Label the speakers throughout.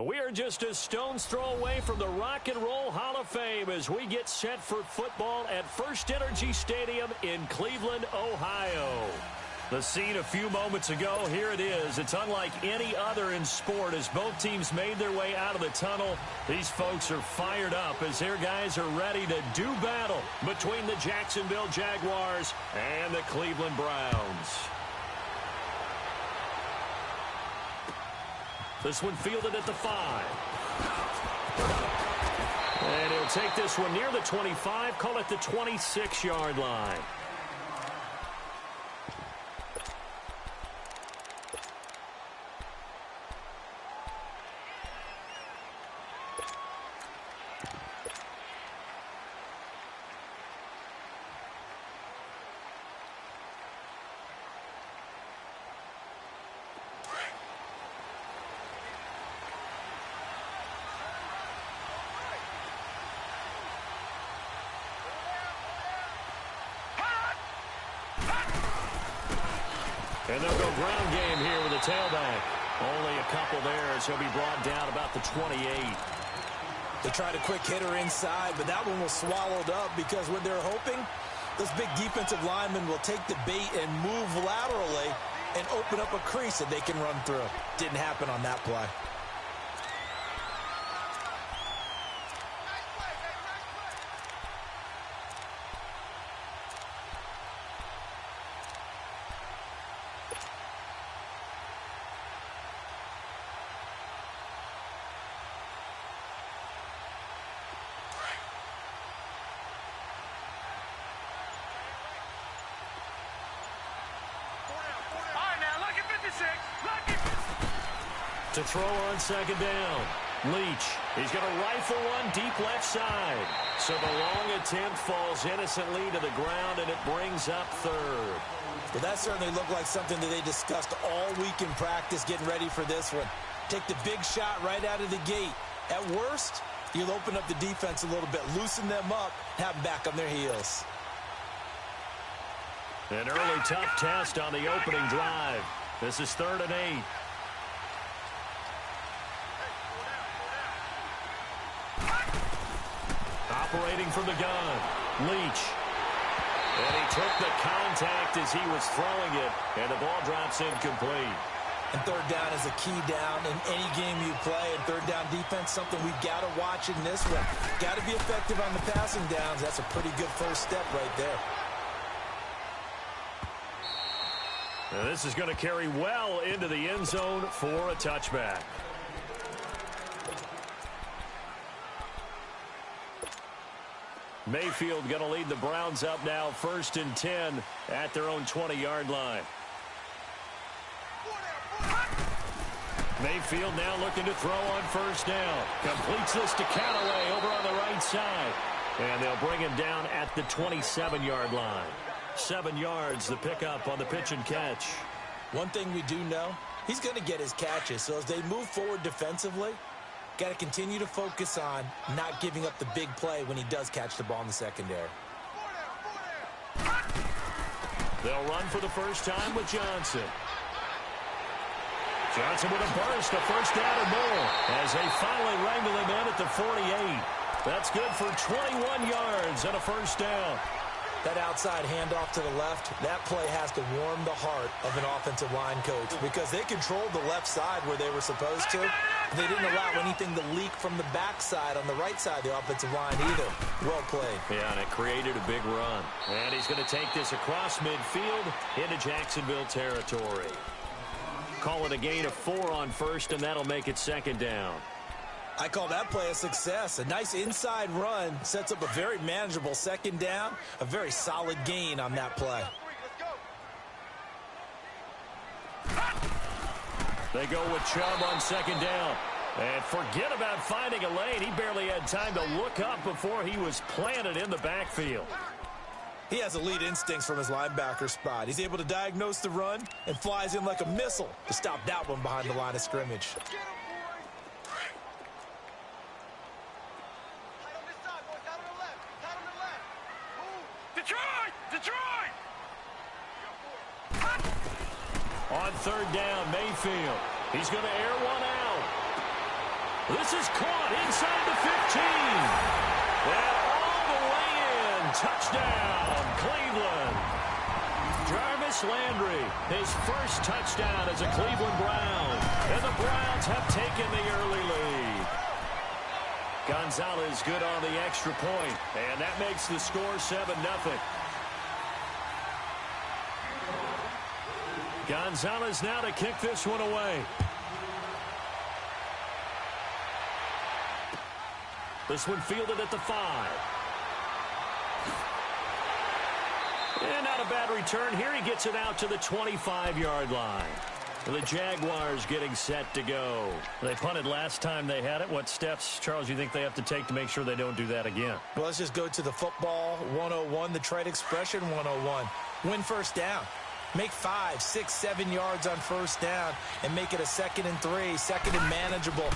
Speaker 1: We are just a stone's throw away from the Rock and Roll Hall of Fame as we get set for football at First Energy Stadium in Cleveland, Ohio. The scene a few moments ago, here it is. It's unlike any other in sport as both teams made their way out of the tunnel. These folks are fired up as their guys are ready to do battle between the Jacksonville Jaguars and the Cleveland Browns. This one fielded at the 5. And he'll take this one near the 25, call it the 26-yard line. And they'll go ground game here with a tailback. Only a couple there as he'll be brought down about the 28.
Speaker 2: They tried a quick hitter inside, but that one was swallowed up because what they're hoping, those big defensive linemen will take the bait and move laterally and open up a crease that they can run through. Didn't happen on that play.
Speaker 1: To throw on second down. Leach. He's going to rifle one deep left side. So the long attempt falls innocently to the ground, and it brings up third.
Speaker 2: Well, that certainly looked like something that they discussed all week in practice, getting ready for this one. Take the big shot right out of the gate. At worst, you'll open up the defense a little bit, loosen them up, have them back on their heels.
Speaker 1: An early tough test on the opening drive. This is 3rd and 8. Operating from the gun, Leach. And he took the contact as he was throwing it, and the ball drops incomplete.
Speaker 2: And third down is a key down in any game you play. And third down defense, something we've got to watch in this one. Got to be effective on the passing downs. That's a pretty good first step right there.
Speaker 1: Now this is going to carry well into the end zone for a touchback. Mayfield going to lead the Browns up now, 1st and 10 at their own 20-yard line. Mayfield now looking to throw on 1st down. Completes this to Callaway over on the right side. And they'll bring him down at the 27-yard line. 7 yards, the pickup on the pitch and catch.
Speaker 2: One thing we do know, he's going to get his catches. So as they move forward defensively, got to continue to focus on not giving up the big play when he does catch the ball in the secondary.
Speaker 1: They'll run for the first time with Johnson. Johnson with a burst, a 1st down and more, as they finally wrangle him in at the 48. That's good for 21 yards and a 1st down.
Speaker 2: That outside handoff to the left, that play has to warm the heart of an offensive line coach because they controlled the left side where they were supposed to. They didn't allow anything to leak from the backside on the right side of the offensive line either. Well played.
Speaker 1: Yeah, and it created a big run. And he's going to take this across midfield into Jacksonville territory. Call it a gain of 4 on 1st, and that'll make it 2nd down.
Speaker 2: I call that play a success. A nice inside run sets up a very manageable 2nd down. A very solid gain on that play.
Speaker 1: They go with Chubb on 2nd down. And forget about finding a lane. He barely had time to look up before he was planted in the backfield.
Speaker 2: He has elite instincts from his linebacker spot. He's able to diagnose the run and flies in like a missile to stop that one behind the line of scrimmage.
Speaker 3: Detroit!
Speaker 1: On 3rd down, Mayfield. He's going to air one out. This is caught inside the 15. And all the way in. Touchdown, Cleveland. Jarvis Landry, his first touchdown as a Cleveland Brown. And the Browns have taken the early lead. Gonzalez good on the extra point. And that makes the score 7-0. Gonzalez now to kick this one away. This one fielded at the 5. And not a bad return. Here he gets it out to the 25-yard line. The Jaguars getting set to go. They punted last time they had it. What steps, Charles, you think they have to take to make sure they don't do that again?
Speaker 2: Well, let's just go to the football 101, the trade expression 101. Win 1st down. Make 5, 6, 7 yards on 1st down and make it a 2nd and 3, 2nd and manageable.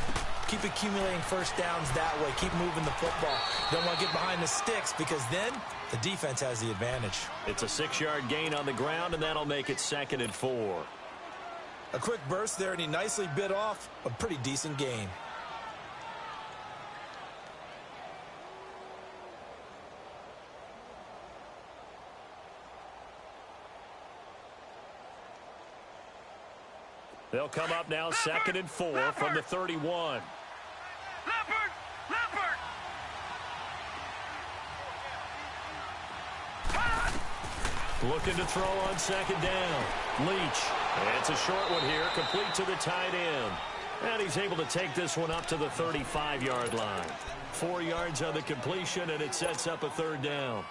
Speaker 2: Keep accumulating 1st downs that way. Keep moving the football. Don't want to get behind the sticks because then the defense has the advantage.
Speaker 1: It's a 6-yard gain on the ground, and that'll make it 2nd and 4.
Speaker 2: A quick burst there, and he nicely bit off a pretty decent gain.
Speaker 1: They'll come up now, 2nd and 4 from the 31.
Speaker 3: Leopard!
Speaker 1: Looking to throw on 2nd down. Leach. It's a short one here, complete to the tight end. And he's able to take this one up to the 35-yard line. 4 yards on the completion, and it sets up a 3rd down.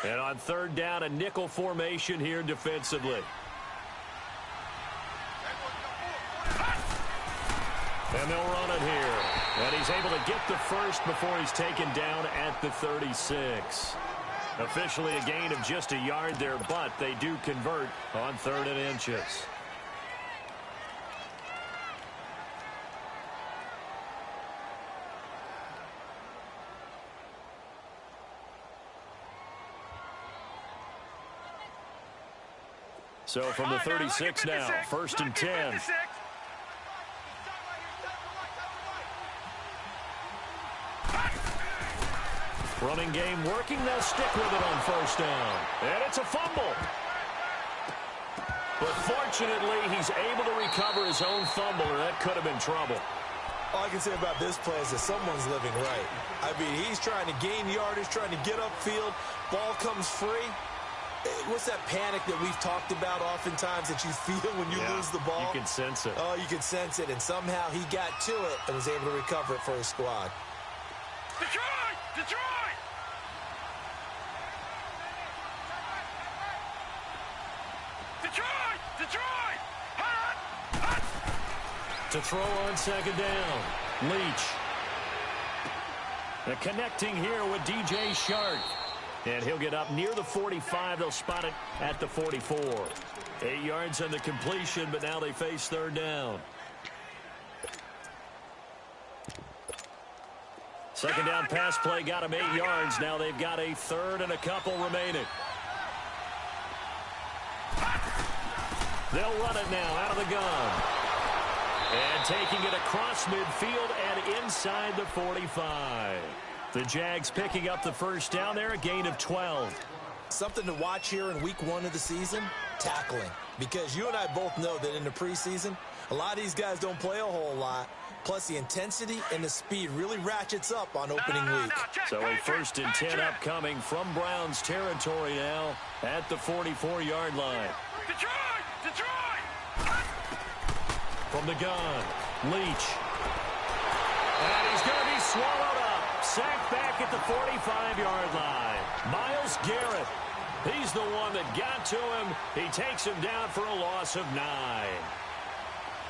Speaker 1: And on 3rd down, a nickel formation here defensively. And they'll run it here. And he's able to get the first before he's taken down at the 36. Officially a gain of just a yard there, but they do convert on 3rd and inches. So from the 36 now, 1st and 10. Running game working. They'll stick with it on 1st down. And it's a fumble. But fortunately, he's able to recover his own fumble, or that could have been trouble.
Speaker 2: All I can say about this play is that someone's living right. I mean, he's trying to gain yardage, trying to get upfield. Ball comes free. What's that panic that we've talked about oftentimes that you feel when you lose the ball?
Speaker 1: You can sense it.
Speaker 2: Oh, you can sense it. And somehow he got to it and was able to recover it for his squad.
Speaker 3: Detroit! Detroit! Detroit! Detroit! Hot! Hot!
Speaker 1: To throw on 2nd down. Leach. They're connecting here with DJ Shark. And he'll get up near the 45. They'll spot it at the 44. 8 yards on the completion, but now they face 3rd down. 2nd down pass play got him 8 yards. Now they've got a 3rd and a couple remaining. They'll run it now out of the gun. And taking it across midfield and inside the 45. The Jags picking up the 1st down there, a gain of 12.
Speaker 2: Something to watch here in week 1 of the season, tackling. Because you and I both know that in the preseason, a lot of these guys don't play a whole lot. Plus, the intensity and the speed really ratchets up on opening week.
Speaker 1: So a 1st and 10 upcoming from Browns territory now at the 44-yard line.
Speaker 3: Detroit! Detroit!
Speaker 1: From the gun, Leach. And he's going to be swallowed up. Sacked back at the 45-yard line. Myles Garrett. He's the one that got to him. He takes him down for a loss of 9.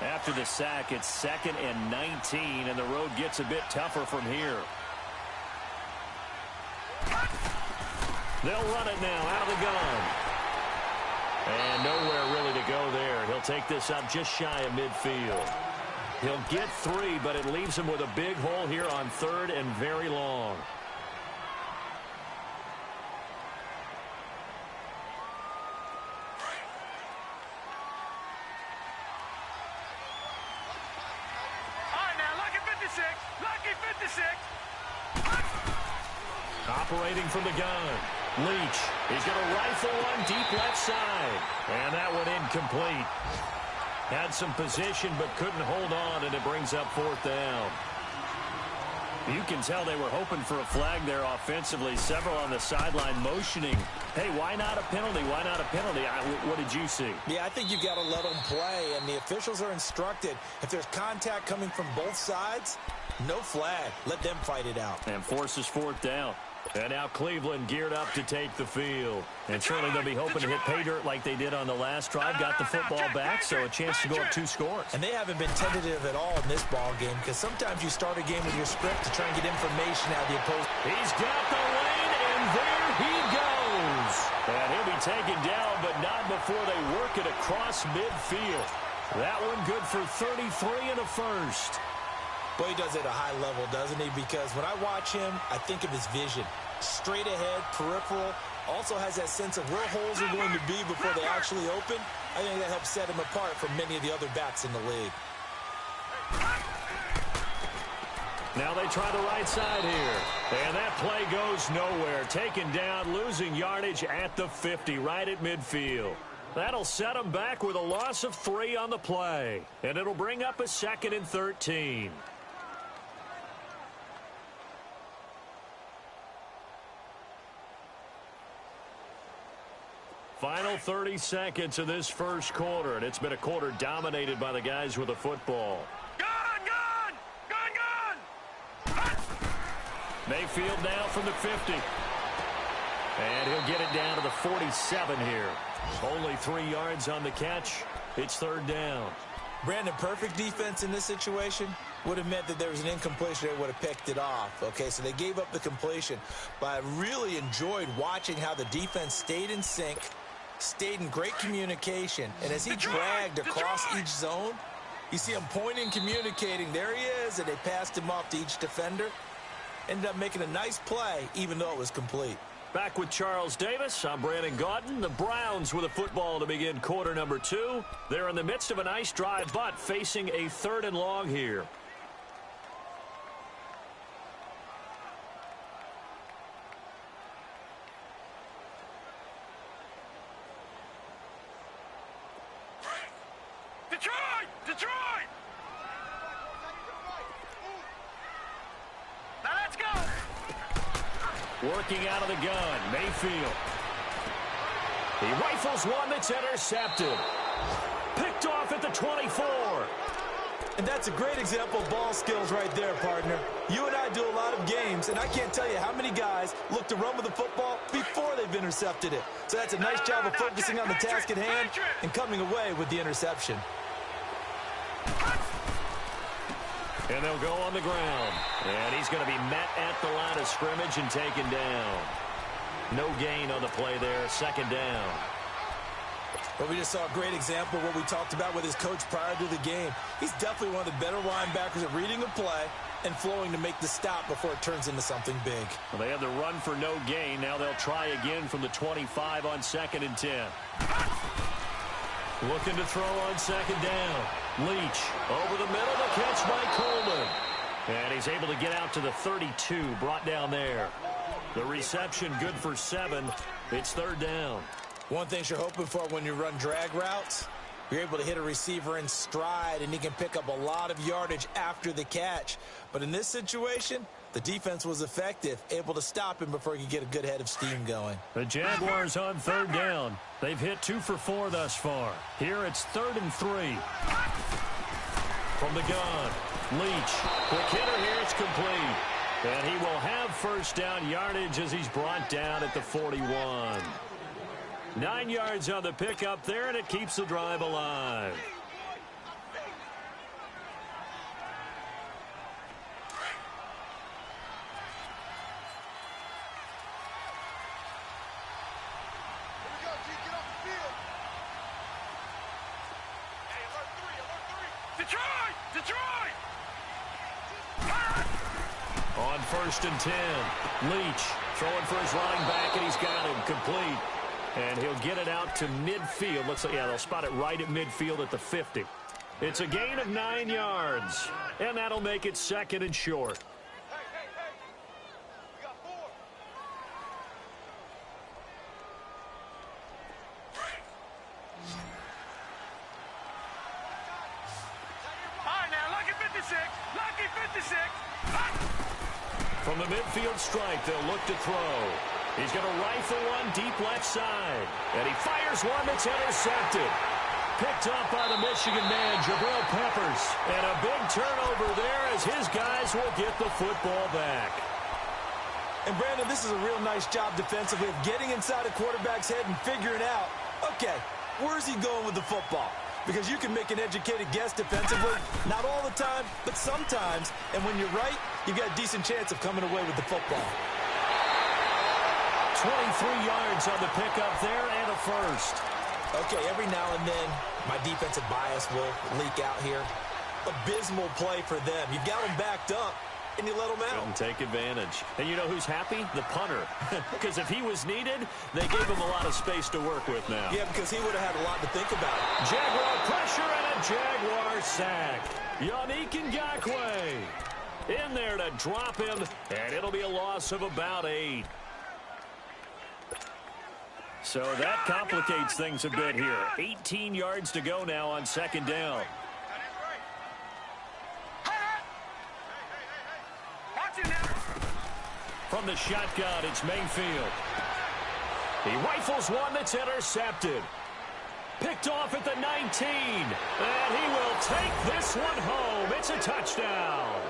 Speaker 1: After the sack, it's 2nd and 19, and the road gets a bit tougher from here. They'll run it now out of the gun. And nowhere really to go there. He'll take this up just shy of midfield. He'll get 3, but it leaves him with a big hole here on 3rd and very long. Operating from the gun. Leach. He's going to rifle one deep left side. And that one incomplete. Had some position but couldn't hold on, and it brings up 4th down. You can tell they were hoping for a flag there offensively. Several on the sideline motioning. Hey, why not a penalty? Why not a penalty? What did you see?
Speaker 2: Yeah, I think you got to let them play, and the officials are instructed. If there's contact coming from both sides, no flag. Let them fight it out.
Speaker 1: And forces 4th down. And now Cleveland geared up to take the field. And certainly they'll be hoping to hit pay dirt like they did on the last drive. Got the football back, so a chance to go up 2 scores.
Speaker 2: And they haven't been tentative at all in this ball game, because sometimes you start a game with your script to try and get information out of the opposing.
Speaker 1: He's got the lane, and there he goes. And he'll be taken down, but not before they work it across midfield. That one good for 33 and a first.
Speaker 2: Boy, he does it at a high level, doesn't he? Because when I watch him, I think of his vision. Straight ahead, peripheral. Also has that sense of where holes are going to be before they actually open. I think that helps set him apart from many of the other backs in the league.
Speaker 1: Now they try the right side here. And that play goes nowhere. Taken down, losing yardage at the 50, right at midfield. That'll set them back with a loss of 3 on the play. And it'll bring up a 2nd and 13. Final 30 seconds of this first quarter, and it's been a quarter dominated by the guys with the football.
Speaker 3: Gun!
Speaker 1: Mayfield now from the 50. And he'll get it down to the 47 here. Only 3 yards on the catch. It's 3rd down.
Speaker 2: Brandon, perfect defense in this situation. would have meant that there was an incompletion. They would have picked it off. Okay, so they gave up the completion. But I really enjoyed watching how the defense stayed in sync, stayed in great communication. And as he dragged across each zone, you see him pointing, communicating. There he is, and they passed him off to each defender. Ended up making a nice play, even though it was complete.
Speaker 1: Back with Charles Davis, I'm Brandon Gaudin. The Browns with a football to begin quarter number 2. They're in the midst of a nice drive, but facing a 3rd and long here.
Speaker 3: Detroit! Detroit! Now let's go!
Speaker 1: Working out of the gun, Mayfield. He rifles one that's intercepted. Picked off at the 24.
Speaker 2: And that's a great example of ball skills right there, partner. You and I do a lot of games, and I can't tell you how many guys look to run with the football before they've intercepted it. So that's a nice job of focusing on the task at hand and coming away with the interception.
Speaker 1: And they'll go on the ground. And he's going to be met at the line of scrimmage and taken down. No gain on the play there, 2nd down.
Speaker 2: But we just saw a great example of what we talked about with his coach prior to the game. He's definitely one of the better linebackers at reading a play and flowing to make the stop before it turns into something big.
Speaker 1: Well, they have the run for no gain. Now they'll try again from the 25 on 2nd and 10. Looking to throw on 2nd down. Leach over the middle, the catch by Coleman. And he's able to get out to the 32, brought down there. The reception good for 7. It's 3rd down.
Speaker 2: One thing you're hoping for when you run drag routes, you're able to hit a receiver in stride, and he can pick up a lot of yardage after the catch. But in this situation, the defense was effective, able to stop him before he could get a good head of steam going.
Speaker 1: The Jaguars on 3rd down. They've hit 2 for 4 thus far. Here it's 3rd and 3. From the gun, Leach. Quick hitter here, it's complete. And he will have 1st down yardage as he's brought down at the 41. 9 yards on the pickup there, and it keeps the drive alive.
Speaker 3: Detroit! Detroit!
Speaker 1: On 1st and 10, Leach throwing for his running back, and he's got him complete. And he'll get it out to midfield. Looks like, yeah, they'll spot it right at midfield at the 50. It's a gain of 9 yards, and that'll make it 2nd and short.
Speaker 3: We got 4. All right, now, lucky 56. Lucky 56.
Speaker 1: From the midfield stripe, they'll look to throw. He's going to rifle one deep left side. And he fires one that's intercepted. Picked up by the Michigan man, Jabril Peppers. And a big turnover there as his guys will get the football back.
Speaker 2: And, Brandon, this is a real nice job defensively of getting inside a quarterback's head and figuring out, okay, where's he going with the football? Because you can make an educated guess defensively, not all the time, but sometimes. And when you're right, you've got a decent chance of coming away with the football.
Speaker 1: 23 yards on the pickup there and a 1st.
Speaker 2: Okay, every now and then, my defensive bias will leak out here. Abysmal play for them. You've got them backed up, and you let them out.
Speaker 1: Couldn't take advantage. And you know who's happy? The punter. Because if he was needed, they gave him a lot of space to work with now.
Speaker 2: Yeah, because he would have had a lot to think about.
Speaker 1: Jaguar pressure and a Jaguar sack. Yannick Ngakoue in there to drop him, and it'll be a loss of about 8. So that complicates things a bit here. 18 yards to go now on 2nd down. From the shotgun, it's Mayfield. He rifles one that's intercepted. Picked off at the 19. And he will take this one home. It's a touchdown.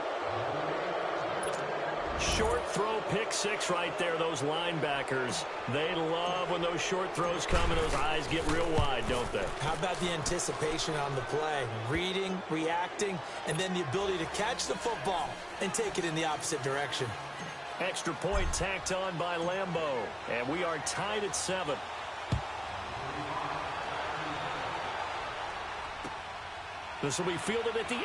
Speaker 1: Short throw, pick six right there. Those linebackers, they love when those short throws come and those eyes get real wide, don't they?
Speaker 2: How about the anticipation on the play? Reading, reacting, and then the ability to catch the football and take it in the opposite direction.
Speaker 1: Extra point tacked on by Lambeau, and we are tied at 7. This will be fielded at the 8.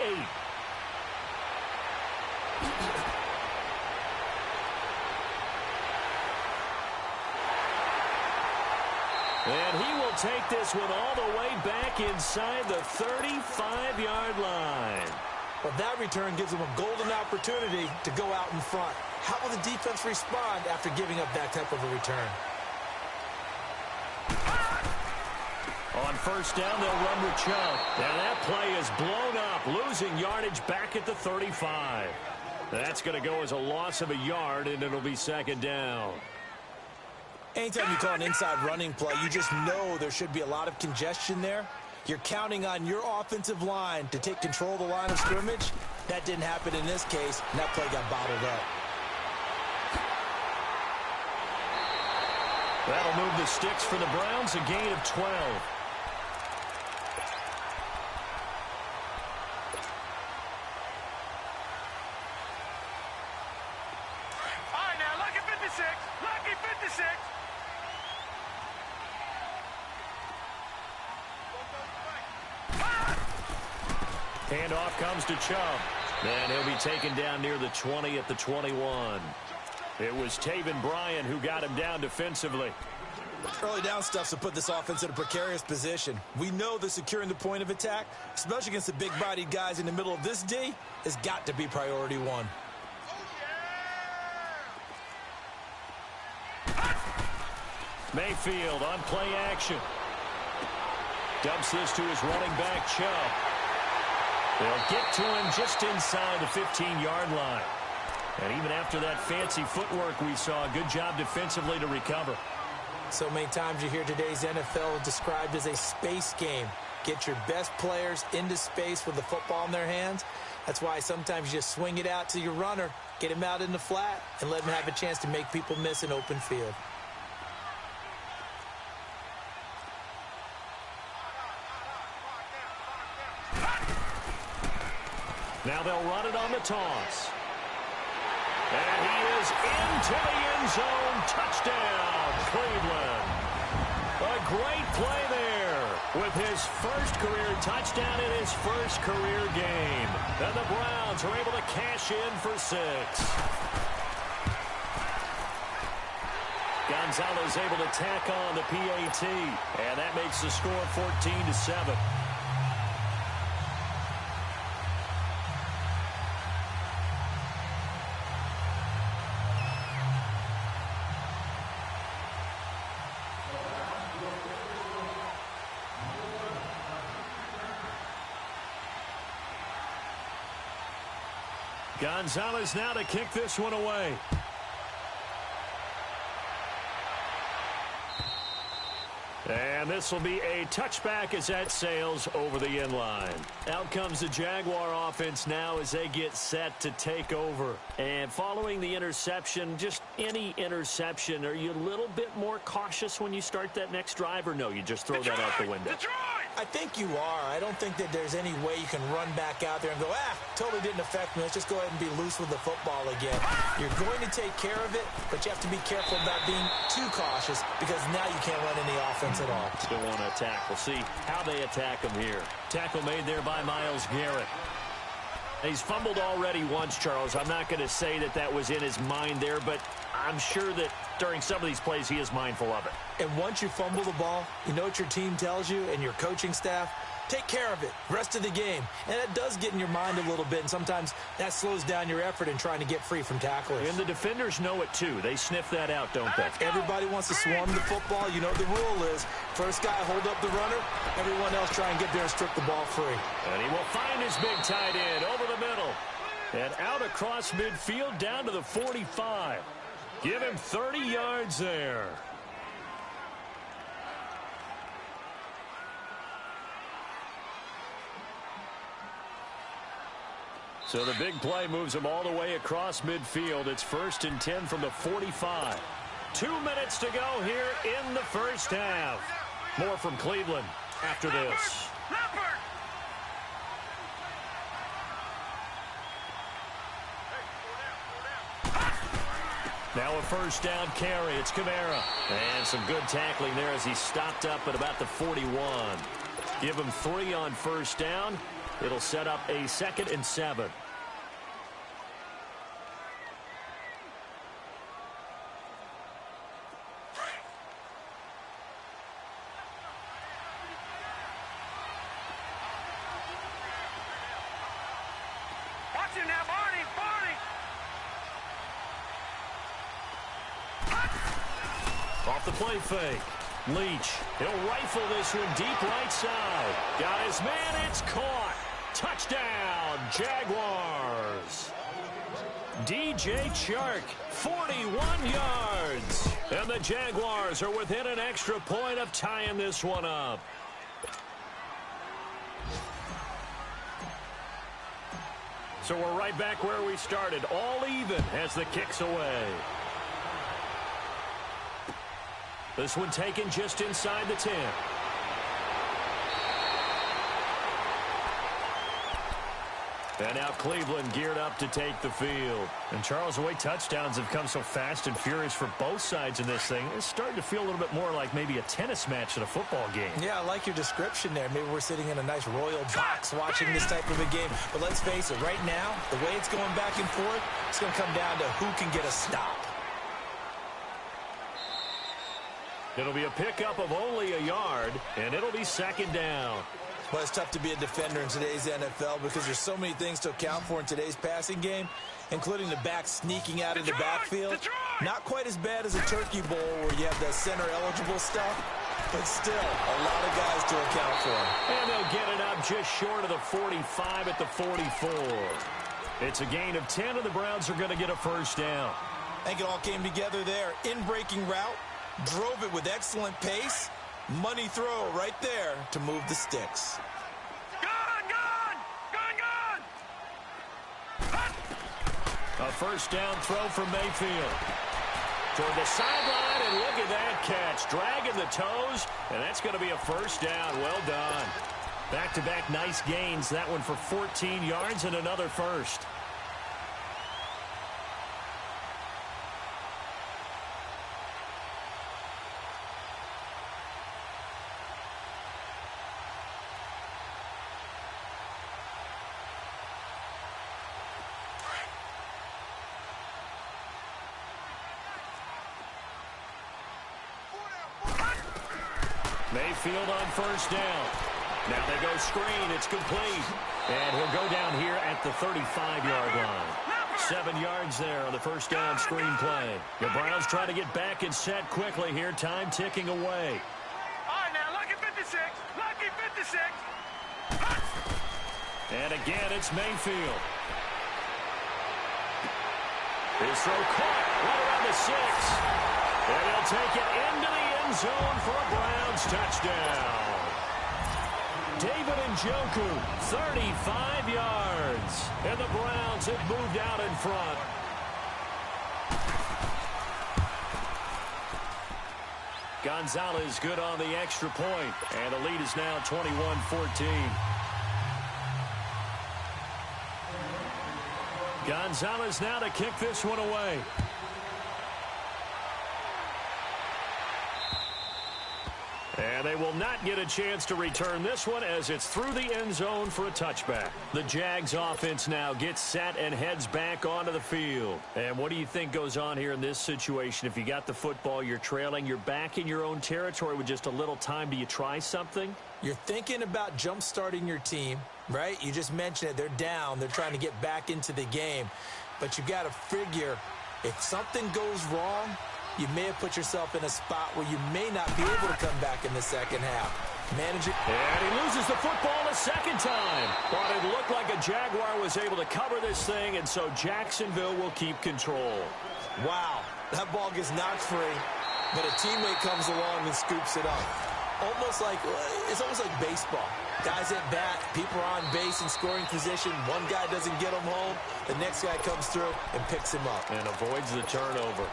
Speaker 1: And he will take this one all the way back inside the 35-yard line.
Speaker 2: Well, that return gives them a golden opportunity to go out in front. How will the defense respond after giving up that type of a return?
Speaker 1: On first down, they'll run with Chubb. And that play is blown up, losing yardage back at the 35. That's going to go as a loss of a yard, and it'll be second down.
Speaker 2: Anytime you call an inside running play, you just know there should be a lot of congestion there. You're counting on your offensive line to take control of the line of scrimmage. That didn't happen in this case, and that play got bottled up.
Speaker 1: That'll move the sticks for the Browns, a gain of 12.
Speaker 3: All right, now, lucky 56. Lucky 56.
Speaker 1: Handoff comes to Chubb. And he'll be taken down near the 20 at the 21. It was Taven Bryan who got him down defensively.
Speaker 2: Early down stuffs to put this offense in a precarious position. We know that securing the point of attack, especially against the big-bodied guys in the middle of this D, has got to be priority one.
Speaker 1: Mayfield on play action. Dumps this to his running back, Chubb. They'll get to him just inside the 15-yard line. And even after that fancy footwork we saw, good job defensively to recover.
Speaker 2: So many times you hear today's NFL described as a space game. Get your best players into space with the football in their hands. That's why sometimes you just swing it out to your runner, get him out in the flat, and let him have a chance to make people miss an open field.
Speaker 1: Now they'll run it on the toss. And he is into the end zone. Touchdown, Cleveland. A great play there with his first career touchdown in his first career game. And the Browns are able to cash in for 6. Gonzalez able to tack on the PAT. And that makes the score 14-7. Gonzalez now to kick this one away. And this will be a touchback as that sails over the end line. Out comes the Jaguar offense now as they get set to take over. And following the interception, just any interception, are you a little bit more cautious when you start that next drive, or no, you just throw that out the window?
Speaker 2: I think you are. I don't think that there's any way you can run back out there and go, totally didn't affect me. Let's just go ahead and be loose with the football again. You're going to take care of it, but you have to be careful about being too cautious because now you can't run any offense at all.
Speaker 1: Still want to attack. We'll see how they attack him here. Tackle made there by Myles Garrett. He's fumbled already once, Charles. I'm not going to say that that was in his mind there, but I'm sure that during some of these plays he is mindful of it.
Speaker 2: And once you fumble the ball, you know what your team tells you and your coaching staff? Take care of it. Rest of the game. And it does get in your mind a little bit, and sometimes that slows down your effort in trying to get free from tacklers.
Speaker 1: And the defenders know it, too. They sniff that out, don't they?
Speaker 2: Everybody wants to swarm the football. You know what the rule is. First guy hold up the runner. Everyone else try and get there and strip the ball free.
Speaker 1: And he will find his big tight end over the middle. And out across midfield down to the 45. Give him 30 yards there. So the big play moves them all the way across midfield. It's 1st and 10 from the 45. 2 minutes to go here in the first half. More from Cleveland after this. Now a first down carry. It's Kamara. And some good tackling there as he stopped up at about the 41. Give him 3 on first down. It'll set up a 2nd and 7.
Speaker 3: Watch him now, Barney!
Speaker 1: Off the play fake. Leach. He'll rifle this one deep right side. Got his man. It's caught. Touchdown, Jaguars. DJ Chark, 41 yards. And the Jaguars are within an extra point of tying this one up. So we're right back where we started. All even as the kick's away. This one taken just inside the 10. And now Cleveland geared up to take the field. And Charles, the way touchdowns have come so fast and furious for both sides in this thing, it's starting to feel a little bit more like maybe a tennis match at a football game.
Speaker 2: Yeah, I like your description there. Maybe we're sitting in a nice royal box watching this type of a game. But let's face it, right now, the way it's going back and forth, it's going to come down to who can get a stop.
Speaker 1: It'll be a pickup of only a yard, and it'll be 2nd down.
Speaker 2: Well, it's tough to be a defender in today's NFL because there's so many things to account for in today's passing game, including the back sneaking out of the backfield. Not quite as bad as a turkey bowl where you have the center-eligible stuff, but still a lot of guys to account for.
Speaker 1: And they'll get it up just short of the 45 at the 44. It's a gain of 10, and the Browns are going to get a first down.
Speaker 2: I think it all came together there. In-breaking route, drove it with excellent pace. Money throw right there to move the sticks.
Speaker 1: A first down throw from Mayfield. Toward the sideline, and look at that catch. Dragging the toes, and that's going to be a first down. Well done. Back-to-back nice gains. That one for 14 yards and another first. Mayfield on first down. Now they go screen. It's complete. And he'll go down here at the 35-yard line. 7 yards there on the first down screen play. The Browns try to get back and set quickly here. Time ticking away.
Speaker 3: All right, now, lucky 56. Lucky 56.
Speaker 1: And again, it's Mayfield. His throw caught right around the 6. And he'll take it into the end zone for a Browns touchdown. David Njoku, 35 yards. And the Browns have moved out in front. Gonzalez good on the extra point. And the lead is now 21-14. Gonzalez now to kick this one away. And they will not get a chance to return this one as it's through the end zone for a touchback. The Jags offense now gets set and heads back onto the field. And what do you think goes on here in this situation? If you got the football, you're trailing, you're back in your own territory with just a little time. Do you try something?
Speaker 2: You're thinking about jump-starting your team, right? You just mentioned it. They're down. They're trying to get back into the game. But you got to figure if something goes wrong, you may have put yourself in a spot where you may not be able to come back in the second half. Manage it.
Speaker 1: And he loses the football a second time. But it looked like a Jaguar was able to cover this thing, and so Jacksonville will keep control.
Speaker 2: Wow, that ball gets knocked free, but a teammate comes along and scoops it up. Almost like, it's almost like baseball. Guys at bat, people are on base in scoring position. One guy doesn't get him home. The next guy comes through and picks him up.
Speaker 1: And avoids the turnover.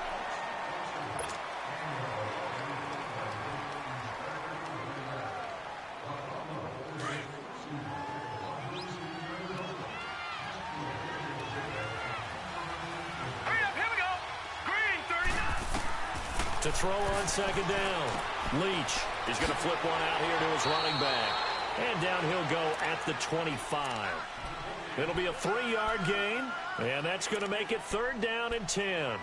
Speaker 1: To throw on second down. Leach is going to flip one out here to his running back. And down he'll go at the 25. It'll be a 3-yard gain, and that's going to make it 3rd down and 10.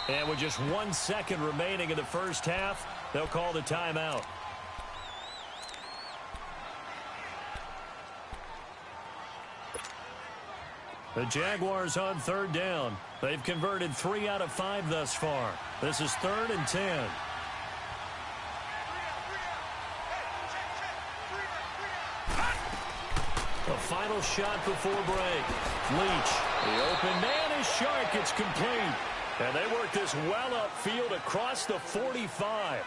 Speaker 1: And with just 1 second remaining in the first half, they'll call the timeout. The Jaguars on 3rd down. They've converted 3 out of 5 thus far. This is 3rd and 10. The final shot before break. Leach, the open man is Shark. It's complete. And they work this well upfield across the 45.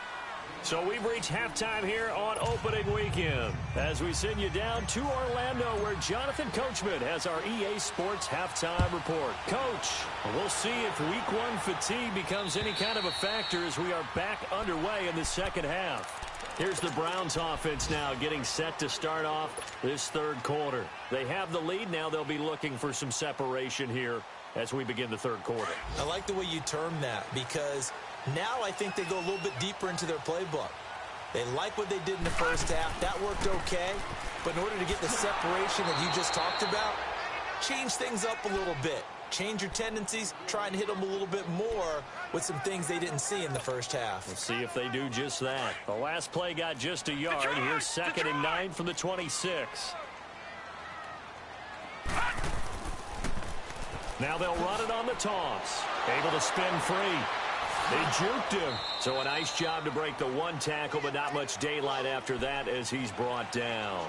Speaker 1: So we've reached halftime here on opening weekend as we send you down to Orlando where Jonathan Coachman has our EA Sports halftime report. Coach, we'll see if week 1 fatigue becomes any kind of a factor as we are back underway in the second half. Here's the Browns offense now getting set to start off this 3rd quarter. They have the lead. Now they'll be looking for some separation here as we begin the 3rd quarter.
Speaker 2: I like the way you term that because now I think they go a little bit deeper into their playbook. They like what they did in the first half. That worked okay. But in order to get the separation that you just talked about, change things up a little bit. Change your tendencies. Try and hit them a little bit more with some things they didn't see in the first half.
Speaker 1: We'll see if they do just that. The last play got just a yard. Here's 2nd and 9 from the 26. Now they'll run it on the toss. Able to spin free. They juked him. So a nice job to break the 1 tackle, but not much daylight after that as he's brought down.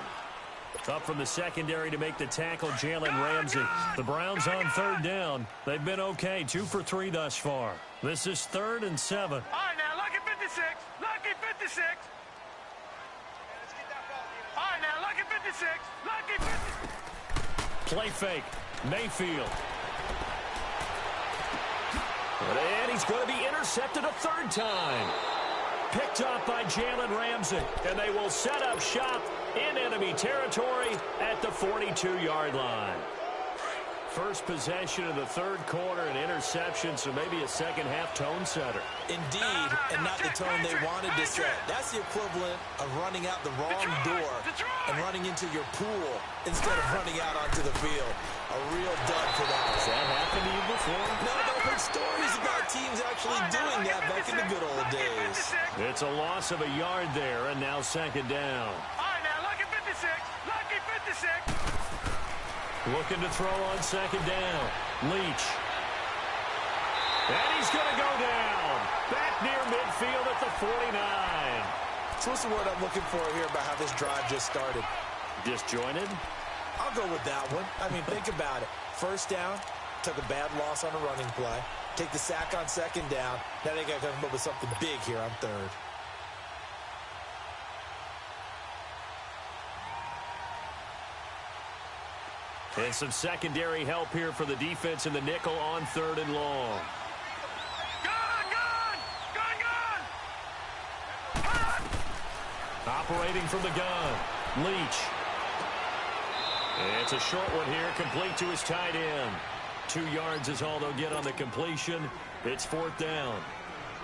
Speaker 1: Up from the secondary to make the tackle, Jalen Ramsey. The Browns on 3rd down. They've been okay, 2 for 3 thus far. This is 3rd and 7.
Speaker 3: All right, now, lucky 56. Lucky 56. All right, now, lucky 56. Lucky 56.
Speaker 1: Play fake. Mayfield. And he's going to be intercepted a 3rd time. Picked up by Jalen Ramsey. And they will set up shop in enemy territory at the 42-yard line. First possession of the 3rd quarter, an interception, so maybe a second-half tone setter.
Speaker 2: Indeed, and not the tone they wanted to set. That's the equivalent of running out the wrong door and running into your pool instead of running out onto the field. A real dud for that.
Speaker 1: Has that happened to you before?
Speaker 2: No, but I've heard stories about teams actually doing that back in the good old days.
Speaker 1: It's a loss of a yard there, and now 2nd down.
Speaker 3: All right, now, lucky 56. Lucky 56.
Speaker 1: Looking to throw on 2nd down. Leach. And he's going to go down. Back near midfield at the 49.
Speaker 2: So what's the word I'm looking for here about how this drive just started?
Speaker 1: Disjointed?
Speaker 2: I'll go with that one. I mean, think about it. 1st down, took a bad loss on a running play. Take the sack on 2nd down. Now they got to come up with something big here on 3rd.
Speaker 1: And some secondary help here for the defense in the nickel on 3rd and long. Operating from the gun. Leach. It's a short one here, complete to his tight end. 2 yards is all they'll get on the completion. It's 4th down.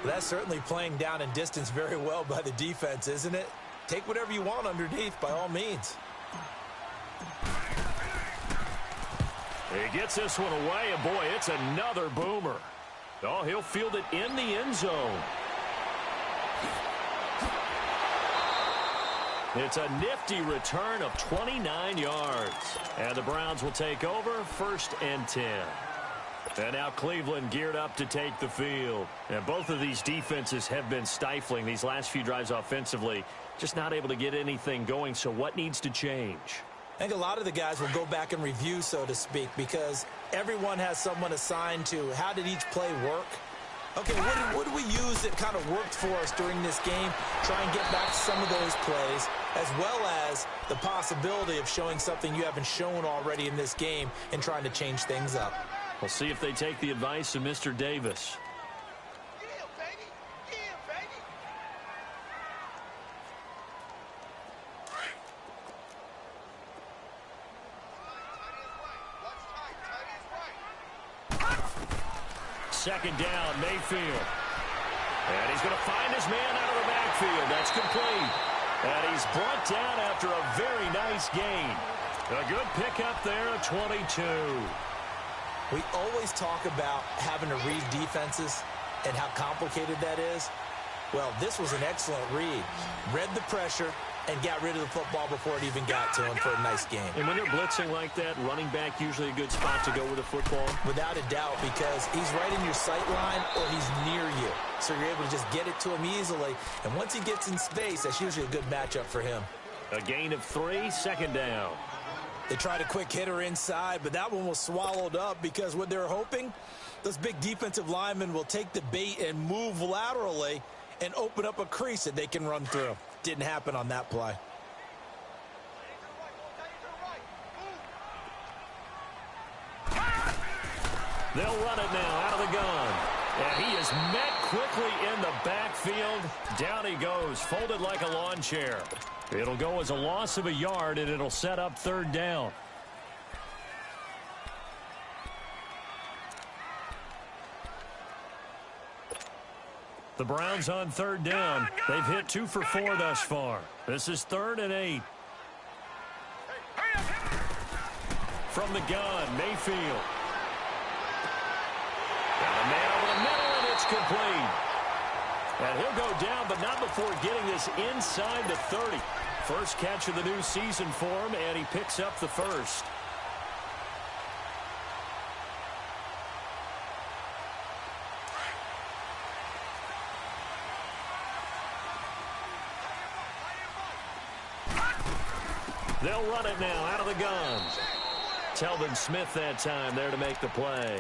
Speaker 2: That's certainly playing down and distance very well by the defense, isn't it? Take whatever you want underneath, by all means.
Speaker 1: He gets this one away, and boy, it's another boomer. Oh, he'll field it in the end zone. It's a nifty return of 29 yards. And the Browns will take over 1st and 10. And now Cleveland geared up to take the field. And both of these defenses have been stifling these last few drives offensively. Just not able to get anything going. So what needs to change?
Speaker 2: I think a lot of the guys will go back and review, so to speak, because everyone has someone assigned to how did each play work. Okay, what did we use that kind of worked for us during this game? Try and get back to some of those plays, as well as the possibility of showing something you haven't shown already in this game and trying to change things up.
Speaker 1: We'll see if they take the advice of Mr. Davis. Second down, Mayfield. And he's going to find his man out of the backfield. That's complete. And he's brought down after a very nice gain. A good pickup there at 22.
Speaker 2: We always talk about having to read defenses and how complicated that is. Well, this was an excellent read. Read the pressure and got rid of the football before it even got to him for a nice game.
Speaker 1: And when they're blitzing like that, running back usually a good spot to go with the football?
Speaker 2: Without a doubt, because he's right in your sight line or he's near you. So you're able to just get it to him easily. And once he gets in space, that's usually a good matchup for him.
Speaker 1: A gain of 3, second down.
Speaker 2: They tried a quick hitter inside, but that one was swallowed up because what they're hoping, those big defensive linemen will take the bait and move laterally and open up a crease that they can run through. Didn't happen on that play.
Speaker 1: They'll run it now out of the gun. And he is met quickly in the backfield. Down he goes, folded like a lawn chair. It'll go as a loss of a yard, and it'll set up third down. The Browns on third down. They've hit 2 for 4 thus far. This is 3rd and 8. From the gun, Mayfield. Got a man over the middle, and it's complete. And he'll go down, but not before getting this inside the 30. First catch of the new season for him, and he picks up the first. They'll run it now out of the gun. Telvin Smith that time there to make the play.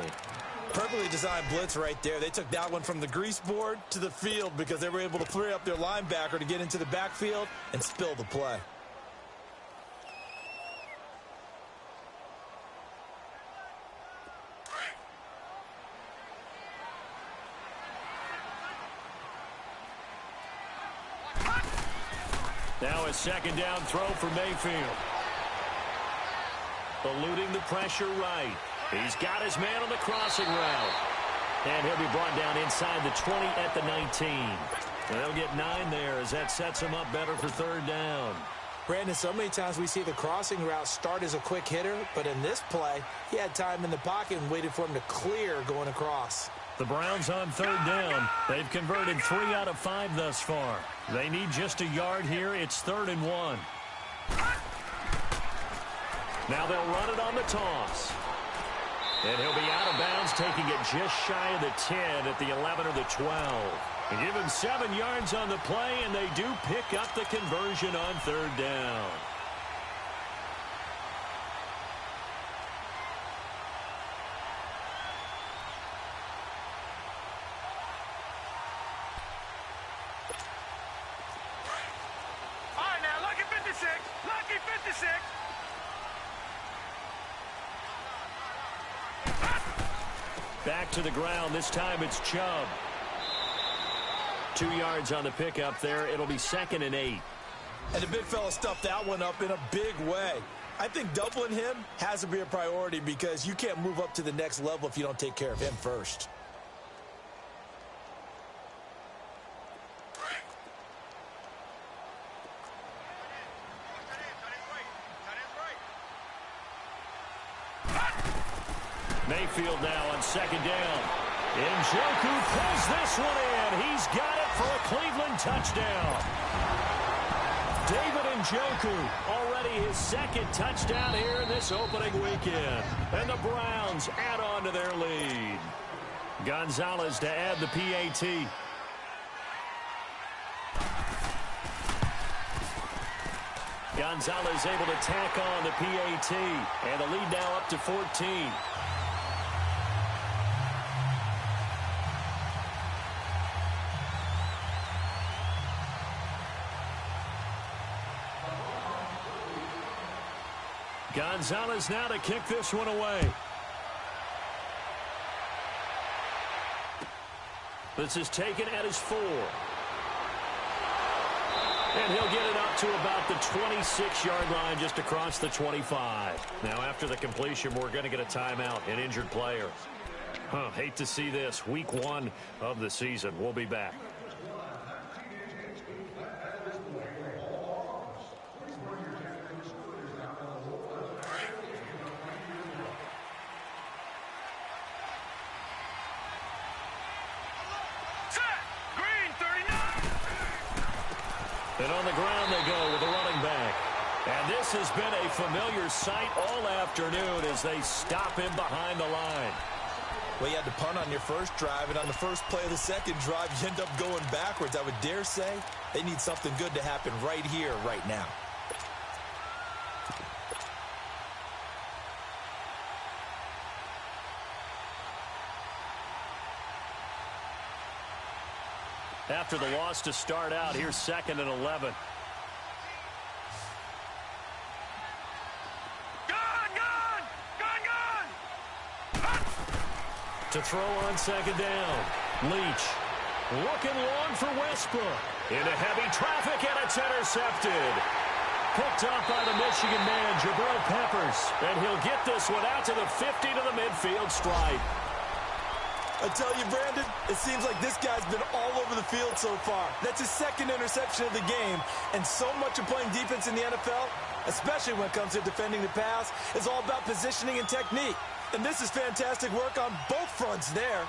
Speaker 2: Perfectly designed blitz right there. They took that one from the grease board to the field because they were able to free up their linebacker to get into the backfield and spill the play.
Speaker 1: Now a second down throw for Mayfield. Eluding the pressure right. He's got his man on the crossing route. And he'll be brought down inside the 20 at the 19. And they'll get 9 there as that sets him up better for third down.
Speaker 2: Brandon, so many times we see the crossing route start as a quick hitter, but in this play, he had time in the pocket and waited for him to clear going across.
Speaker 1: The Browns on third down. They've converted 3 out of 5 thus far. They need just a yard here. It's 3rd and 1. Now they'll run it on the toss. And he'll be out of bounds, taking it just shy of the 10 at the 11 or the 12. And give him 7 yards on the play, and they do pick up the conversion on third down.
Speaker 3: All right, now, lucky 56. Lucky 56.
Speaker 1: Back to the ground. This time it's Chubb. 2 yards on the pickup there. It'll be 2nd and 8.
Speaker 2: And the big fella stuffed that one up in a big way. I think doubling him has to be a priority because you can't move up to the next level if you don't take care of him first.
Speaker 1: Mayfield now on second down. Njoku pulls this one in. He's got it for a Cleveland touchdown. David Njoku, already his 2nd touchdown here in this opening weekend. And the Browns add on to their lead. Gonzalez to add the PAT. Gonzalez able to tack on the PAT, and the lead now up to 14. Gonzalez now to kick this one away. This is taken at his 4. And he'll get it up to about the 26-yard line, just across the 25. Now, after the completion, we're going to get a timeout, an injured player. Hate to see this. Week 1 of the season. We'll be back. And on the ground they go with a running back. And this has been a familiar sight all afternoon as they stop him behind the line.
Speaker 2: Well, you had to punt on your first drive, and on the first play of the second drive, you end up going backwards. I would dare say they need something good to happen right here, right now.
Speaker 1: After the loss to start out, here's 2nd and 11. To throw on 2nd down. Leach looking long for Westbrook. Into heavy traffic, and it's intercepted. Picked up by the Michigan man, Jabril Peppers. And he'll get this one out to the 50 to the midfield stripe.
Speaker 2: I tell you, Brandon, it seems like this guy's been all over the field so far. That's his 2nd interception of the game. And so much of playing defense in the NFL, especially when it comes to defending the pass, is all about positioning and technique. And this is fantastic work on both fronts there.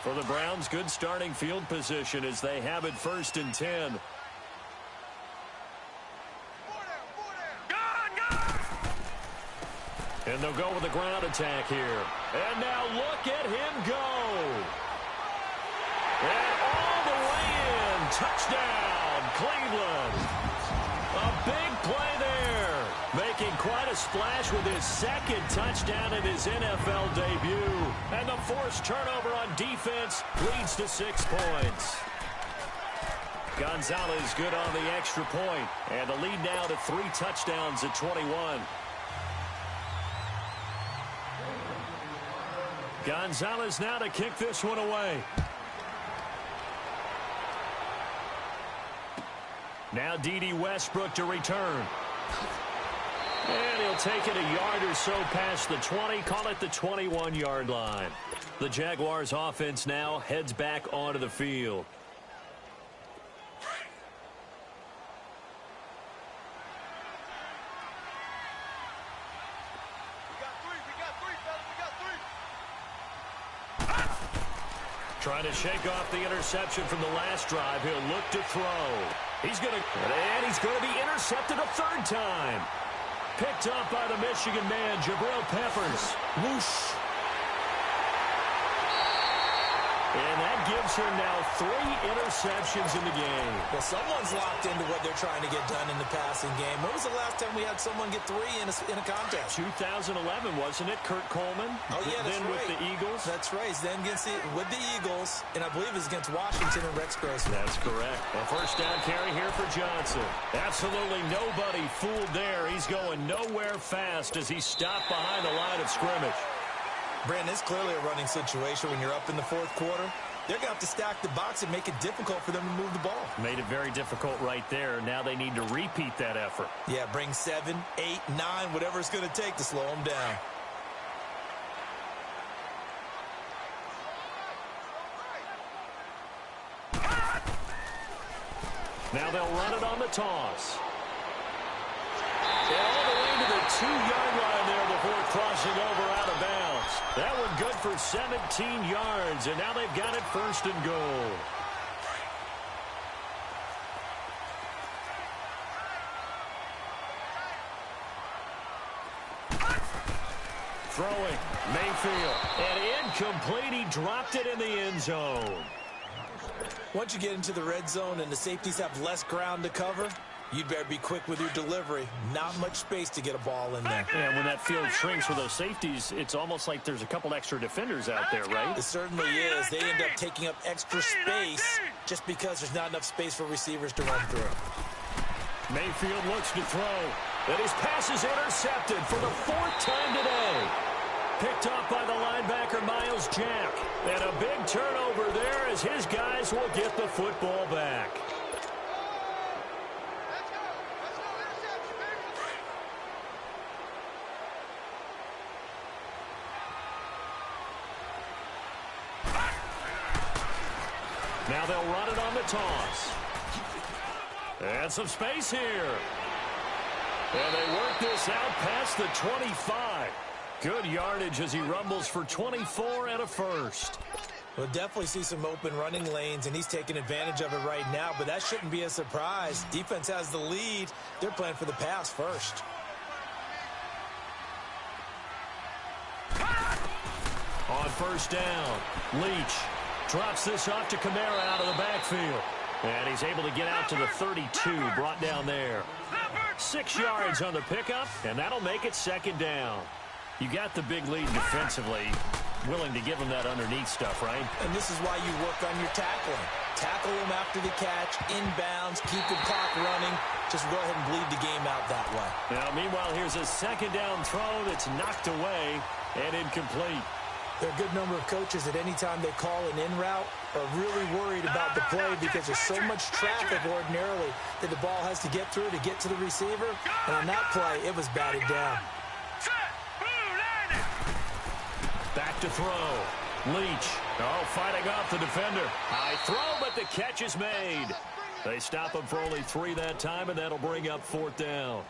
Speaker 1: For the Browns, good starting field position as they have it 1st and 10. And they'll go with a ground attack here. And now look at him go. And all the way in. Touchdown, Cleveland. A big play there. Making quite a splash with his 2nd touchdown in his NFL debut. And the forced turnover on defense leads to 6 points. Gonzalez good on the extra point. And the lead now to 3 touchdowns at 21. Gonzalez now to kick this one away. Now D.D. Westbrook to return. And he'll take it a yard or so past the 20, call it the 21-yard line. The Jaguars offense now heads back onto the field. Trying to shake off the interception from the last drive. He'll look to throw. He's going to be intercepted a 3rd time. Picked up by the Michigan man, Jabril Peppers. Whoosh. And that gives him now 3 interceptions in the game.
Speaker 2: Well, someone's locked into what they're trying to get done in the passing game. When was the last time we had someone get 3 in a contest?
Speaker 1: 2011, wasn't it? Kurt Coleman.
Speaker 2: Oh, yeah, that's
Speaker 1: then
Speaker 2: right.
Speaker 1: With the Eagles.
Speaker 2: That's right. Then with the Eagles, and I believe it's against Washington and Rex Grossman.
Speaker 1: That's correct. A 1st down carry here for Johnson. Absolutely nobody fooled there. He's going nowhere fast as he's stopped behind the line of scrimmage.
Speaker 2: Brandon, it's clearly a running situation when you're up in the 4th quarter. They're going to have to stack the box and make it difficult for them to move the ball.
Speaker 1: Made it very difficult right there. Now they need to repeat that effort.
Speaker 2: Yeah, bring 7, 8, 9, whatever it's going to take to slow them down.
Speaker 1: Now they'll run it on the toss. And all the way to the 2-yard line there before crossing over out of bounds. That one good for 17 yards, and now they've got it 1st and goal. Throwing, Mayfield, and incomplete. He dropped it in the end zone.
Speaker 2: Once you get into the red zone and the safeties have less ground to cover, you'd better be quick with your delivery. Not much space to get a ball in there.
Speaker 1: And when that field shrinks with those safeties, it's almost like there's a couple extra defenders out there, right?
Speaker 2: It certainly is. They end up taking up extra space just because there's not enough space for receivers to run through.
Speaker 1: Mayfield looks to throw. And his pass is intercepted for the 4th time today. Picked off by the linebacker, Miles Jack. And a big turnover there as his guys will get the football back. Now they'll run it on the toss. And some space here. And they work this out past the 25. Good yardage as he rumbles for 24 and a first.
Speaker 2: We'll definitely see some open running lanes, and he's taking advantage of it right now, but that shouldn't be a surprise. Defense has the lead. They're playing for the pass first.
Speaker 1: On first down, Leach drops this off to Kamara out of the backfield. And he's able to get out to the 32, brought down there. 6 yards on the pickup, and that'll make it 2nd down. You got the big lead defensively, willing to give him that underneath stuff, right?
Speaker 2: And this is why you work on your tackling. Tackle him after the catch, inbounds, keep the clock running. Just go ahead and bleed the game out that way.
Speaker 1: Now, meanwhile, here's a 2nd down throw that's knocked away and incomplete.
Speaker 2: There are a good number of coaches at any time they call an in route are really worried about the play because there's so much traffic ordinarily that the ball has to get through to get to the receiver. And on that play, it was batted down.
Speaker 1: Back to throw. Leach. Oh, fighting off the defender. High throw, but the catch is made. They stop him for only 3 that time, and that'll bring up 4th down.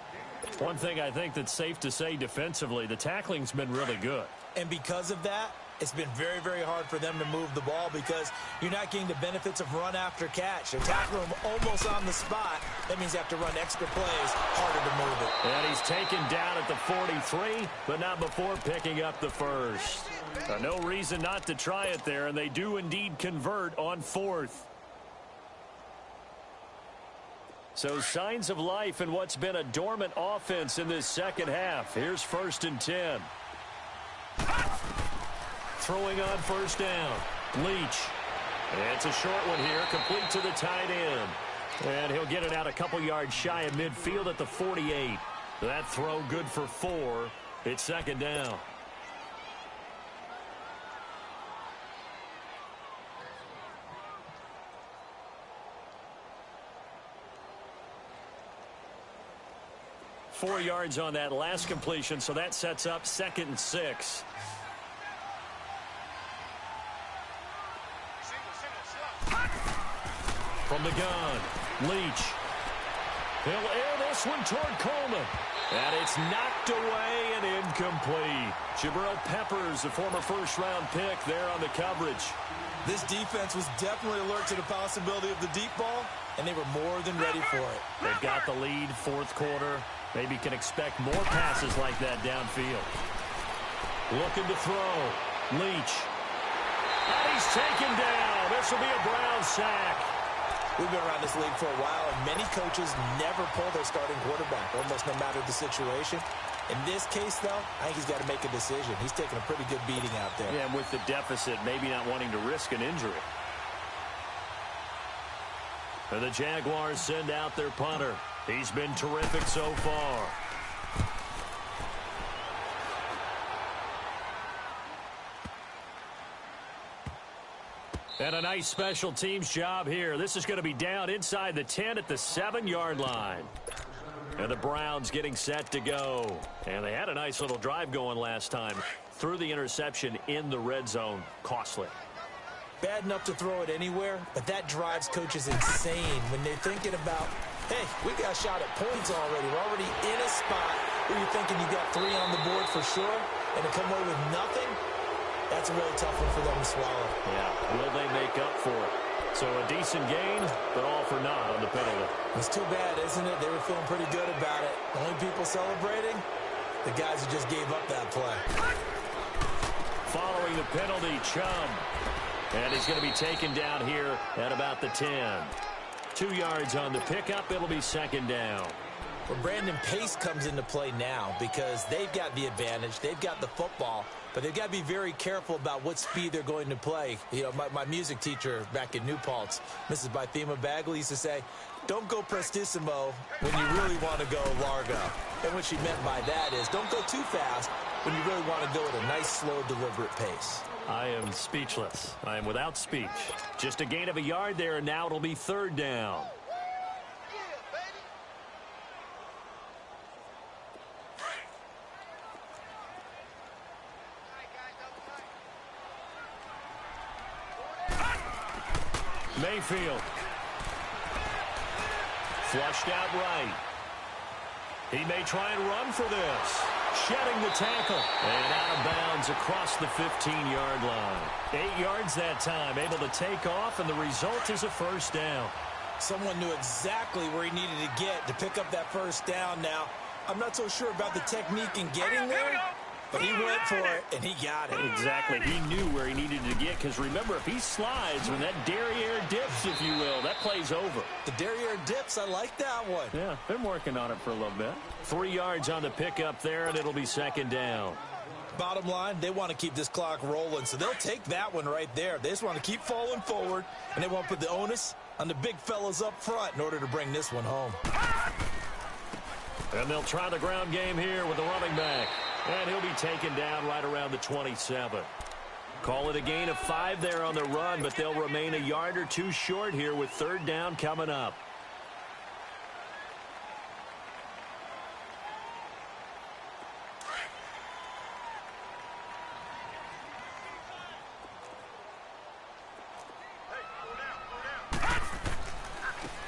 Speaker 1: One thing I think that's safe to say defensively, the tackling's been really good.
Speaker 2: And because of that, it's been very, very hard for them to move the ball because you're not getting the benefits of run after catch. They're tackling him almost on the spot. That means you have to run extra plays, harder to move it.
Speaker 1: And he's taken down at the 43, but not before picking up the first. No reason not to try it there, and they do indeed convert on 4th. So signs of life in what's been a dormant offense in this 2nd half. Here's 1st and 10. Throwing on first down. Leach. It's a short one here, complete to the tight end. And he'll get it out a couple yards shy of midfield at the 48. That throw good for 4. It's 2nd down. Four yards on that last completion, so that sets up 2nd and 6. From the gun, Leach. He'll air this one toward Coleman. And it's knocked away and incomplete. Jabril Peppers, the former 1st-round pick, there on the coverage.
Speaker 2: This defense was definitely alert to the possibility of the deep ball, and they were more than ready for it.
Speaker 1: They've got the lead, 4th quarter. Maybe can expect more passes like that downfield. Looking to throw. Leach. And he's taken down. This will be a Brown sack.
Speaker 2: We've been around this league for a while, and many coaches never pull their starting quarterback, almost no matter the situation. In this case, though, I think he's got to make a decision. He's taking a pretty good beating out there.
Speaker 1: Yeah, and with the deficit, maybe not wanting to risk an injury. And the Jaguars send out their punter. He's been terrific so far. And a nice special teams job here. This is going to be down inside the 10 at the 7-yard line. And the Browns getting set to go. And they had a nice little drive going last time. Threw the interception in the red zone. Costly.
Speaker 2: Bad enough to throw it anywhere, but that drives coaches insane when they're thinking about, hey, we got a shot at points already. We're already in a spot where you're thinking you got 3 on the board for sure, and to come away with nothing, that's a really tough one for them to swallow.
Speaker 1: Yeah, will they make up for it? So a decent gain, but all for naught on the penalty.
Speaker 2: It's too bad, isn't it? They were feeling pretty good about it. The only people celebrating, the guys who just gave up that play.
Speaker 1: Following the penalty, Chubb. And he's going to be taken down here at about the 10. 2 yards on the pickup. It'll be second down.
Speaker 2: Well, Brandon, pace comes into play now because they've got the advantage. They've got the football, but they've got to be very careful about what speed they're going to play. You know, my music teacher back in New Paltz, Mrs. Bythema Bagley, used to say, don't go prestissimo when you really want to go largo. And what she meant by that is don't go too fast when you really want to go at a nice, slow, deliberate pace.
Speaker 1: I am speechless. I am without speech. Just a gain of a yard there, and now it'll be third down. Mayfield. Flushed out right. He may try and run for this. Shedding the tackle. And out of bounds across the 15-yard line. 8 yards that time. Able to take off, and the result is a first down.
Speaker 2: Someone knew exactly where he needed to get to pick up that first down now. I'm not so sure about the technique in getting there, but he went for it, and he got it.
Speaker 1: Exactly. He knew where he needed to get, because remember, if he slides, when that derriere dips, if you will, that play's over.
Speaker 2: The derriere dips, I like that one.
Speaker 1: Yeah, been working on it for a little bit. 3 yards on the pickup there, and it'll be second down.
Speaker 2: Bottom line, they want to keep this clock rolling, so they'll take that one right there. They just want to keep falling forward, and they want to put the onus on the big fellas up front in order to bring this one home.
Speaker 1: And they'll try the ground game here with the running back. And he'll be taken down right around the 27. Call it a gain of 5 there on the run, but they'll remain a yard or 2 short here with third down coming up.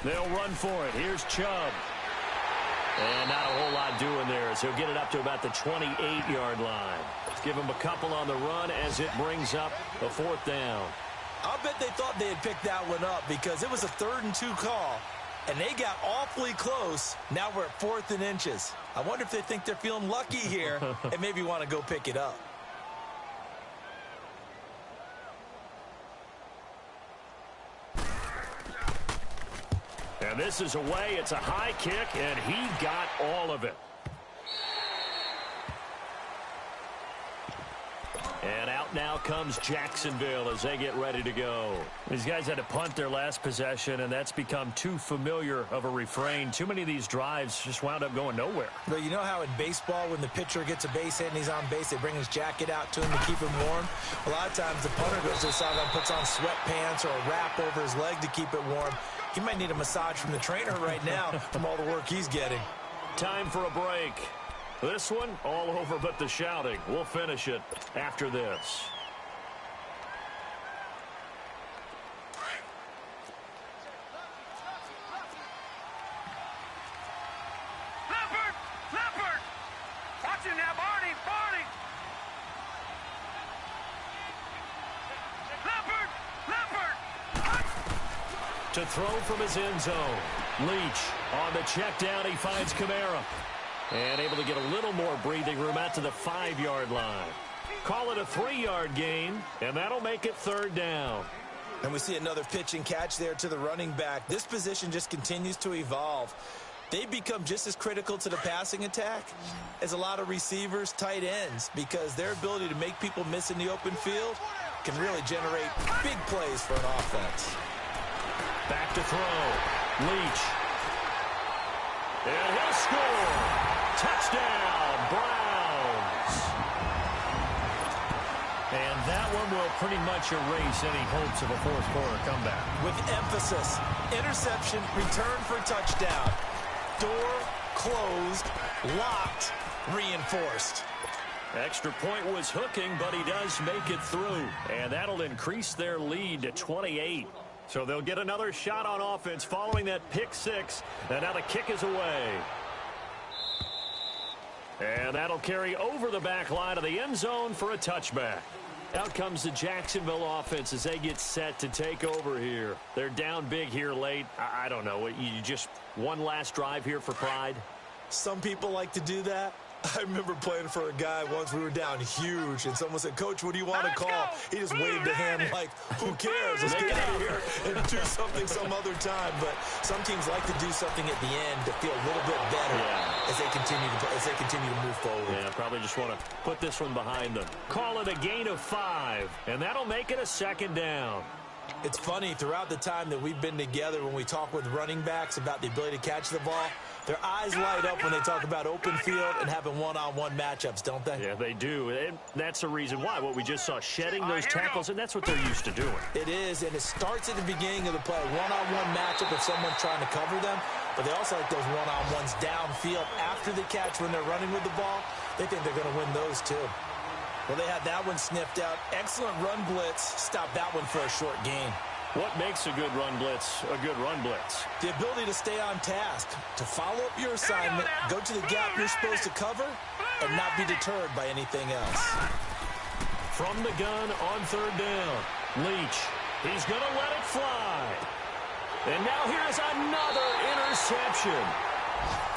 Speaker 1: They'll run for it. Here's Chubb. And not a whole lot doing there as he'll get it up to about the 28-yard line. Give him a couple on the run as it brings up a fourth down.
Speaker 2: I'll bet they thought they had picked that one up because it was a 3rd and 2 call, and they got awfully close. Now we're at 4th and inches. I wonder if they think they're feeling lucky here and maybe want to go pick it up.
Speaker 1: And this is away. It's a high kick, and he got all of it. And out now comes Jacksonville as they get ready to go. These guys had to punt their last possession, and that's become too familiar of a refrain. Too many of these drives just wound up going nowhere.
Speaker 2: But you know how in baseball, when the pitcher gets a base hit and he's on base, they bring his jacket out to him to keep him warm? A lot of times the punter goes to the sideline, puts on sweatpants or a wrap over his leg to keep it warm. He might need a massage from the trainer right now from all the work he's getting.
Speaker 1: Time for a break. This one, all over but the shouting. We'll finish it after this.
Speaker 3: Leopard! Leopard! Watch him now, Barney! Barney! Leopard! Leopard!
Speaker 1: To throw from his end zone. Leach on the check down. He finds Kamara. And able to get a little more breathing room out to the 5-yard line. Call it a 3-yard gain, and that'll make it third down.
Speaker 2: And we see another pitch and catch there to the running back. This position just continues to evolve. They become just as critical to the passing attack as a lot of receivers, tight ends, because their ability to make people miss in the open field can really generate big plays for an offense.
Speaker 1: Back to throw. Leach. And he'll score. Touchdown, Browns. And that one will pretty much erase any hopes of a fourth quarter comeback.
Speaker 2: With emphasis, interception, return for touchdown. Door closed, locked, reinforced.
Speaker 1: Extra point was hooking, but he does make it through. And that'll increase their lead to 28. So they'll get another shot on offense following that pick six. And now the kick is away. And that'll carry over the back line of the end zone for a touchback. Out comes the Jacksonville offense as they get set to take over here. They're down big here late. I don't know. You just one last drive here for pride?
Speaker 2: Some people like to do that. I remember playing for a guy once. We were down huge, and someone said, "Coach, what do you want to call?" He just waved a hand like, "Who cares? Let's get out of here and do something some other time." But some teams like to do something at the end to feel a little bit better as they continue to move forward.
Speaker 1: Yeah, probably just want to put this one behind them. Call it a gain of 5, and that'll make it a 2nd down.
Speaker 2: It's funny, throughout the time that we've been together, when we talk with running backs about the ability to catch the ball, their eyes light up when they talk about open field and having one-on-one matchups, don't they?
Speaker 1: Yeah, they do. And that's the reason why. What we just saw, shedding those tackles, and that's what they're used to doing.
Speaker 2: It is, and it starts at the beginning of the play. One-on-one matchup if someone's trying to cover them, but they also like those one-on-ones downfield after the catch when they're running with the ball. They think they're going to win those, too. Well, they had that one sniffed out. Excellent run blitz. Stopped that one for a short gain.
Speaker 1: What makes a good run blitz a good run blitz?
Speaker 2: The ability to stay on task, to follow up your assignment, go to the gap you're supposed to cover, and not be deterred by anything else.
Speaker 1: From the gun on 3rd down, Leach. He's going to let it fly. And now here's another interception.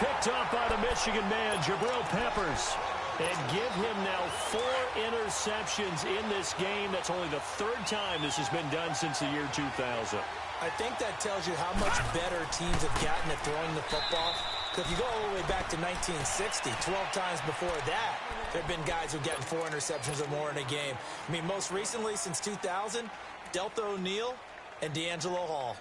Speaker 1: Picked up by the Michigan man, Jabril Peppers. And give him now 4 interceptions in this game. That's only the 3rd time this has been done since the year 2000.
Speaker 2: I think that tells you how much better teams have gotten at throwing the football. Because if you go all the way back to 1960, 12 times before that, there have been guys who've gotten 4 interceptions or more in a game. I mean, most recently, since 2000, Delta O'Neal and D'Angelo Hall.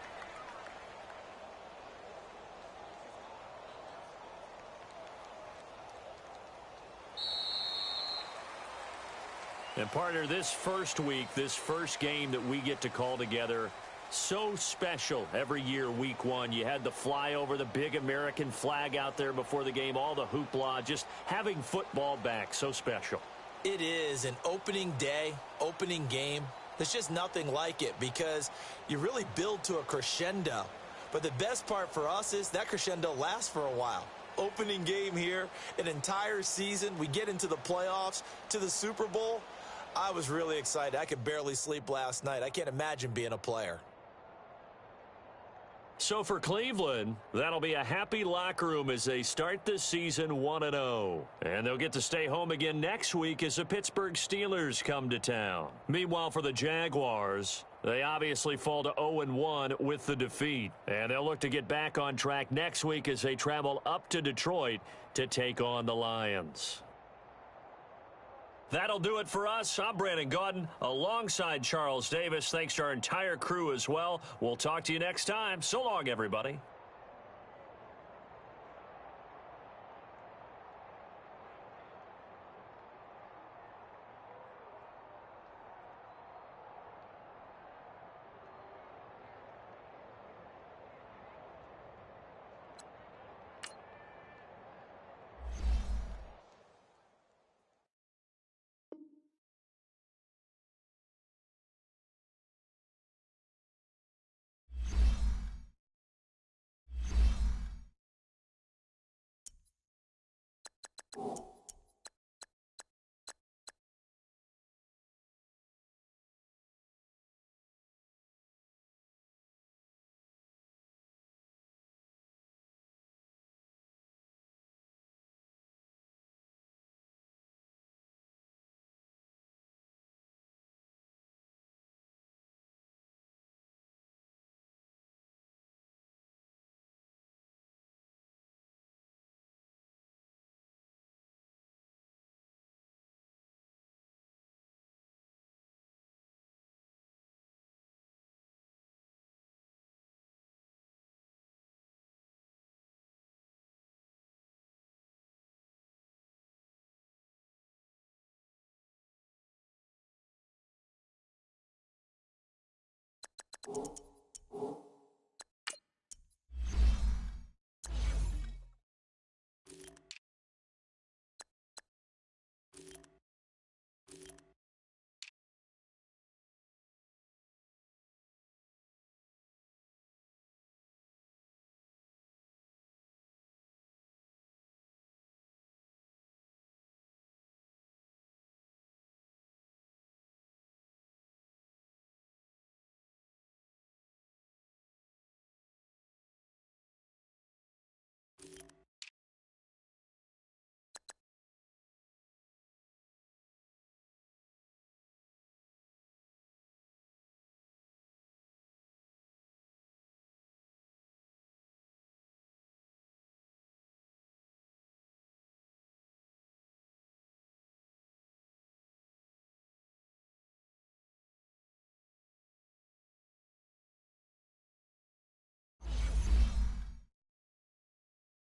Speaker 1: And partner, this first week, this first game that we get to call together, so special every year, week 1. You had the flyover, the big American flag out there before the game, all the hoopla, just having football back, so special.
Speaker 2: It is an opening day, opening game. There's just nothing like it because you really build to a crescendo. But the best part for us is that crescendo lasts for a while. Opening game here, an entire season. We get into the playoffs, to the Super Bowl. I was really excited. I could barely sleep last night. I can't imagine being a player.
Speaker 1: So for Cleveland, that'll be a happy locker room as they start this season 1-0. And they'll get to stay home again next week as the Pittsburgh Steelers come to town. Meanwhile, for the Jaguars, they obviously fall to 0-1 with the defeat. And they'll look to get back on track next week as they travel up to Detroit to take on the Lions. That'll do it for us. I'm Brandon Gaudin alongside Charles Davis. Thanks to our entire crew as well. We'll talk to you next time. So long, everybody.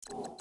Speaker 4: You